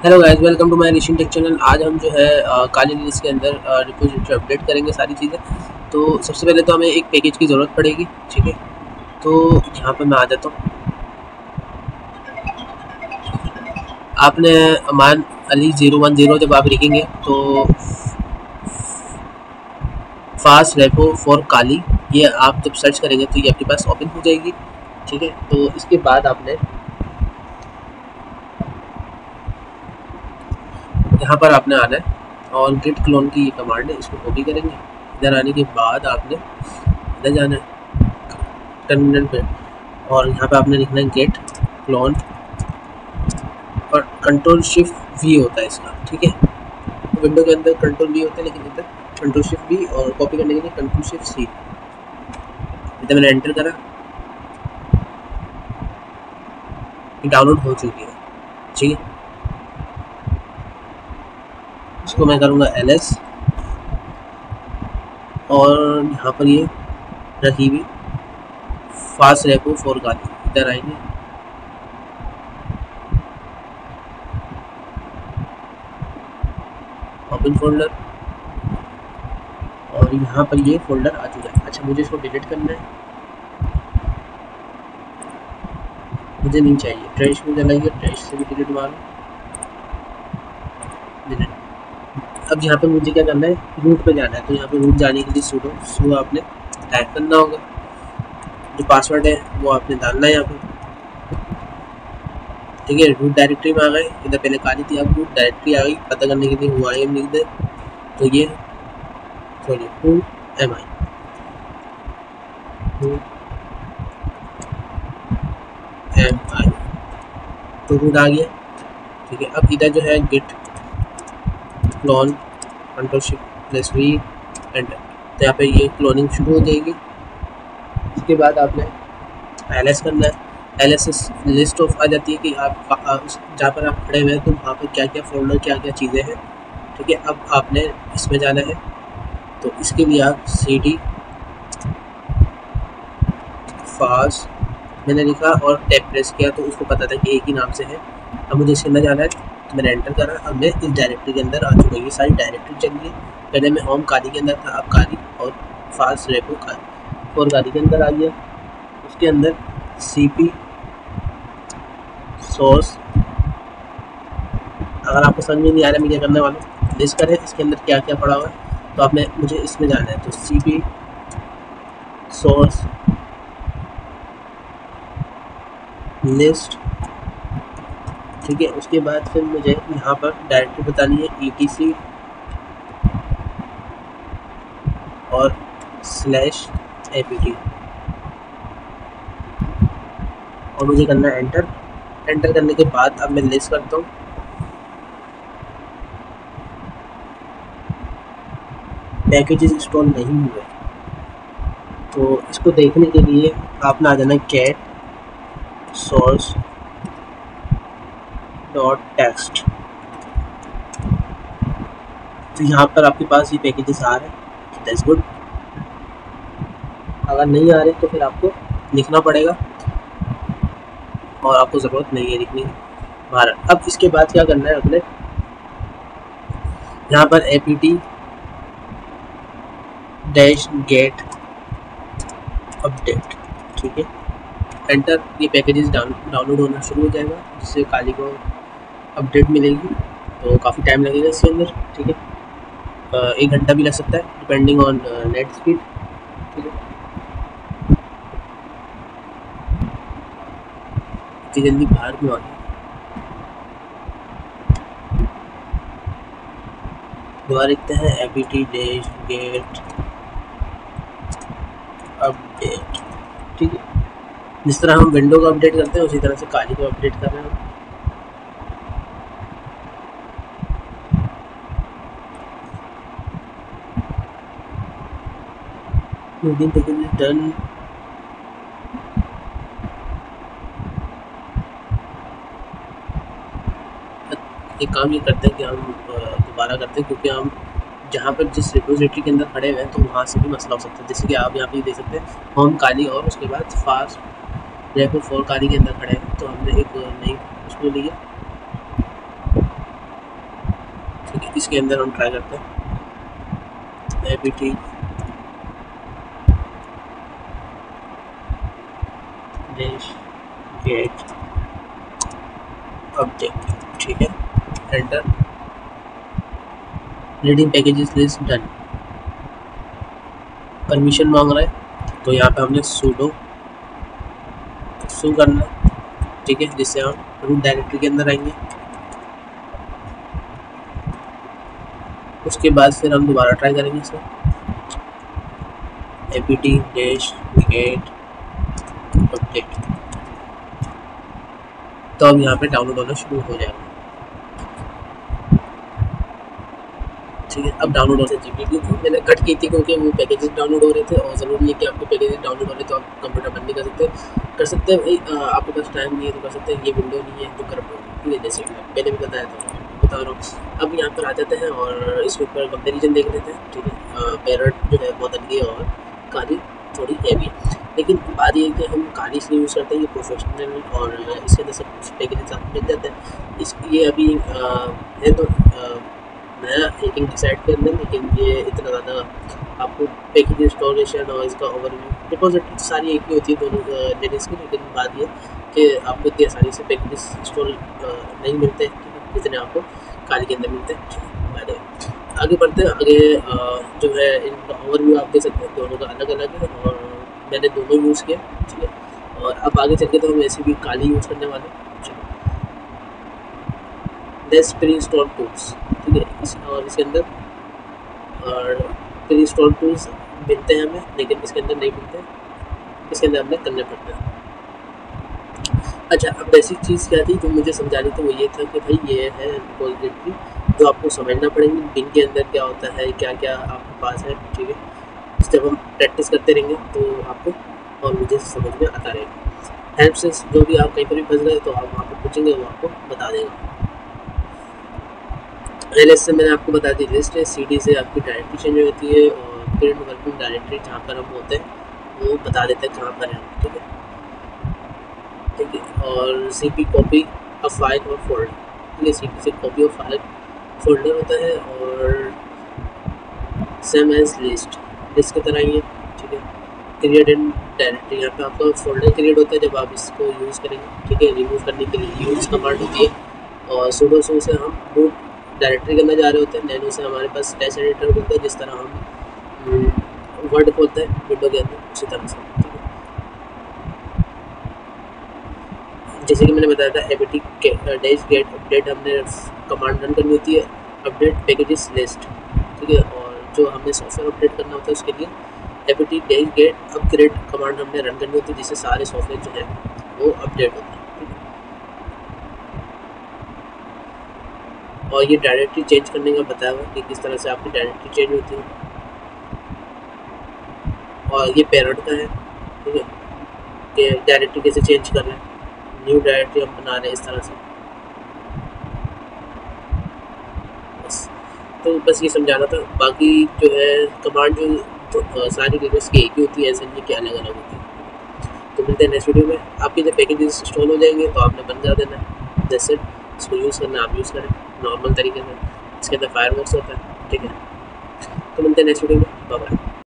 Hello guys, welcome to my Rishi tech channel. आज हम जो है काली लिस्ट के अंदर रिपोजिटरी अपडेट करेंगे सारी चीज़ें। तो सबसे पहले तो हमें एक पैकेज की ज़रूरत पड़ेगी, ठीक है। तो यहाँ पे मैं आ जाता हूँ। आपने अमान अली 010 जब आप लिखेंगे तो फास्ट रेपो फॉर काली, ये आप जब सर्च करेंगे तो ये आपके पास ओपन हो जाएगी, ठीक है। तो इसके बाद आपने यहाँ पर आपने आना है और गिट क्लोन की ये कमांड है, इसको कॉपी करेंगे। इधर आने के बाद आपने इधर जाना है टर्मिनल पे और यहाँ पे आपने लिखना है गेट क्लोन और कंट्रोल शिफ्ट वी होता है इसका, ठीक है। विंडो के अंदर कंट्रोल वी होता है, लेकिन इधर कंट्रोल शिफ्ट वी और कॉपी करने के लिए कंट्रोल शिफ्ट सी। इधर मैंने एंटर करा, डाउनलोड हो चुकी है, ठीक है। इसको मैं करूँगा LS और यहाँ पर ये रखी हुई फास्ट रेपो फॉर गाली। इधर आएंगे, ओपन फोल्डर और यहाँ पर ये फोल्डर आ चुका है। अच्छा, मुझे इसको डिलीट करना है, मुझे नहीं चाहिए। ट्रैश में चला गया, ट्रैश से भी डिलीट मारो, डिलीट। अब यहाँ पर मुझे क्या करना है, रूट पे जाना है। तो यहाँ पे रूट जाने के लिए सुडो आपने टाइप करना होगा। जो पासवर्ड है वो आपने डालना है यहाँ पे, ठीक है। रूट डायरेक्टरी में आ गए, इधर पहले काली थी, अब रूट डायरेक्टरी आ गई। पता करने के लिए हुआईएम लिख दे, तो ये सॉरी हु एम आई तो रूट आ गया, ठीक है। अब इधर जो है git clone control shift plus V enter, तो यहाँ पे ये क्लोनिंग शुरू हो जाएगी। इसके बाद आपने LS करना है। LS लिस्ट ऑफ आ जाती है कि आप जहाँ पर आप खड़े हुए हैं तो वहाँ पर क्या क्या फोल्डर क्या क्या चीज़ें हैं, ठीक है। अब आपने इसमें जाना है, तो इसके लिए आप CD फास्ट मैंने लिखा और टैब प्रेस किया, तो उसको पता था कि एक ही नाम से है। अब मुझे इसके अंदर जाना है, तो मैंने एंटर करा। अब मैं इस डायरेक्टरी के अंदर आ चुका है। ये सारी डायरेक्टरी चल रही है। पहले मैं होम काली के अंदर था, अब काली और फास्ट रेपो और काली के अंदर आ गया। उसके अंदर CP सोर्स, अगर आपको समझ में नहीं आ रहा मैं क्या करने वाला हूँ, लिस्ट करें इसके अंदर क्या क्या पड़ा हुआ है। तो आपने मुझे इसमें जाना है, तो CP सोर्स लिस्ट, ठीक है। उसके बाद फिर मुझे यहाँ पर डायरेक्टरी बतानी है ETC और /APT और मुझे करना है एंटर। एंटर करने के बाद अब मैं लिस्ट करता हूँ। पैकेजेस इंस्टॉल नहीं हुए, तो इसको देखने के लिए आपने आ जाना कैट सोर्स डॉट टेक्स्ट। तो यहाँ पर आपके पास ये पैकेजेस आ रहे हैं, दैट्स गुड। अगर नहीं आ रहे तो फिर आपको लिखना पड़ेगा और आपको ज़रूरत नहीं है लिखने की बाहर। अब इसके बाद क्या करना है, अपने यहाँ पर APT -get अपडेट, ठीक है। एंटर, ये पैकेजेस डाउनलोड होना शुरू हो जाएगा, जिससे काली को अपडेट मिलेगी। तो काफ़ी टाइम लगेगा इसके अंदर, ठीक है। 1 घंटा भी लग सकता है डिपेंडिंग ऑन नेट स्पीड, ठीक है। इतनी जल्दी बाहर क्यों आ गई, दोबारा लिखते हैं APT -get अपडेट, ठीक है। जिस तरह हम विंडो को अपडेट करते हैं उसी तरह से काली को अपडेट कर रहे हैं। Loading package done. एक काम ये करते हैं कि हम दोबारा करते हैं, क्योंकि हम जहाँ पर जिस रिपोजिटरी के अंदर खड़े हुए हैं तो वहाँ से भी मसला हो सकता है। जैसे कि आप यहाँ पे देख सकते हैं होम काली और उसके बाद फास्ट रेपो फॉर काली के अंदर खड़े हैं, तो हमने एक नई उसको लिया ठीक है, इसके अंदर हम ट्राई करते हैं apt dash get update, ठीक है, enter. Reading packages list done. Permission मांग रहा है तो यहाँ पे हमने sudo सु करना है, ठीक है, जिससे हम रूट डायरेक्टरी के अंदर आएंगे। उसके बाद फिर हम दोबारा ट्राई करेंगे इसे apt dash get update। तो अब यहाँ पे डाउनलोड होना शुरू हो जाएगा, ठीक है। अब डाउनलोड होने चाहिए, क्योंकि मैंने कट की थी क्योंकि वो पैकेजेस डाउनलोड हो रहे थे, और ज़रूरी है कि आपके पैकेजेस डाउनलोड हो रहे तो आप कंप्यूटर बंद नहीं कर सकते भाई, आपके पास टाइम नहीं है तो कर सकते हैं, ये विंडो नहीं है तो कर पाओगे, जैसे कि पहले भी बताया था, बता रहा हूँ। अब यहाँ पर आ जाते हैं और इसके ऊपर कंपेरिजन देख लेते हैं, ठीक है। पैरेट जो है बहुत हल्की और काली थोड़ी हैवी है, लेकिन बात ये है कि हम काली इसलिए यूज़ करते हैं, ये प्रोफेशनल और इसके अंदर सब कुछ पैकेजेस आपको मिल जाते हैं। इस ये अभी है तो नया 18 के अंदर, लेकिन ये इतना ज़्यादा आपको पैकेज इंस्टॉलेशन और इसका ओवरव्यू, रिपोजिटरी सारी एक ही होती है दोनों लिनक्स की, लेकिन बात ये कि आपको इतनी आसानी से पैकेज इंस्टॉल नहीं मिलते जितने आपको काली के अंदर मिलते हैं। आगे बढ़ते हैं, आगे जो है इनका ओवरव्यू आप देख सकते हैं, दोनों का अलग अलग है और मैंने दोनों यूज़ किए, ठीक है। और अब आगे चल के तो हम ऐसे भी काली यूज़ करने वाले हैं, लेस प्री इंस्टॉल टूल्स, ठीक है। और इसके अंदर और प्री इंस्टॉल टूल्स मिलते हैं हमें, लेकिन इसके अंदर नहीं मिलते, इसके अंदर हमें करने पड़ते हैं। अच्छा, अब बेसिक चीज़ क्या थी जो मुझे समझानी थी, वो ये था कि भाई ये है रिपोजिटरी जो आपको समझना पड़ेगी, बिन के अंदर क्या होता है, क्या क्या आपके पास है, ठीक है। जब हम प्रैक्टिस करते रहेंगे तो आपको और मुझे समझ में आता रहेगा। हेल्प से जो भी आप कहीं पर भी फंस गए तो आप वहाँ पर पूछेंगे, वो आपको बता देगा। एल से मैंने आपको बता दी लिस्ट है, सी डी से आपकी डायरेक्टरी चेंज होती है, और प्रिंट वर्किंग डायरेक्टरी जहाँ पर हम होते हैं वो बता देते हैं कहाँ पर है, ठीक है, ठीक है। और C P copy of file और फोल्डर, ठीक है, सी पी से कॉपी ऑफ फाइल फोल्डर होता है, और सेम एज लिस्ट की तरह ही है, ठीक है। क्रिएट इन डायरेक्टरी, यहाँ पे आपका फोल्डर क्रिएट होता है जब आप इसको यूज़ करेंगे, ठीक है। रिमूव करने के लिए यूज़ कमांड होती है, और सुडो सो से हम रूट डायरेक्टरी के अंदर जा रहे होते हैं, नैनो से हमारे पास टेक्स्ट एडिटर होता है, जिस तरह हम वर्ड खोलते हैं विंडो के अंदर, उसी तरह से, ठीक है। जैसे कि मैंने बताया था apt dash get अपडेट हमने कमांड रन करनी होती है, अपडेट पैकेजेस लिस्ट, ठीक है। और जो हमने सॉफ्टवेयर अपडेट करना होता है उसके लिए apt dash get upgrade command हमने रन करनी होती है, जिससे सारे सॉफ्टवेयर जो है वो अपडेट होते हैं, ठीक है। और ये डायरेक्टरी चेंज करने का बताया हुआ कि किस तरह से आपकी डायरेक्टरी चेंज होती है, और ये पैरेट का है, ठीक है, कि डायरेक्टरी कैसे चेंज कर रहे हैं, न्यू डायरेक्टरी हम बना रहे हैं इस तरह से, बस। तो बस ये समझाना था, बाकी जो है कमांड जो सारी लिनक्स की एक ही होती है, ऐसे नहीं कि अलग अलग होती है। तो मिलते हैं नेक्स्ट वीडियो में। आपके जब पैकेजेस इंस्टॉल हो जाएंगे तो आपने बंद कर देना है, जैसे इसको यूज़ करना आप यूज़ करें नॉर्मल तरीके से, इसके अंदर फायरवॉक्स होता है, ठीक है। तो मिलते हैं नेक्स्ट वीडियो में, बाय बाय।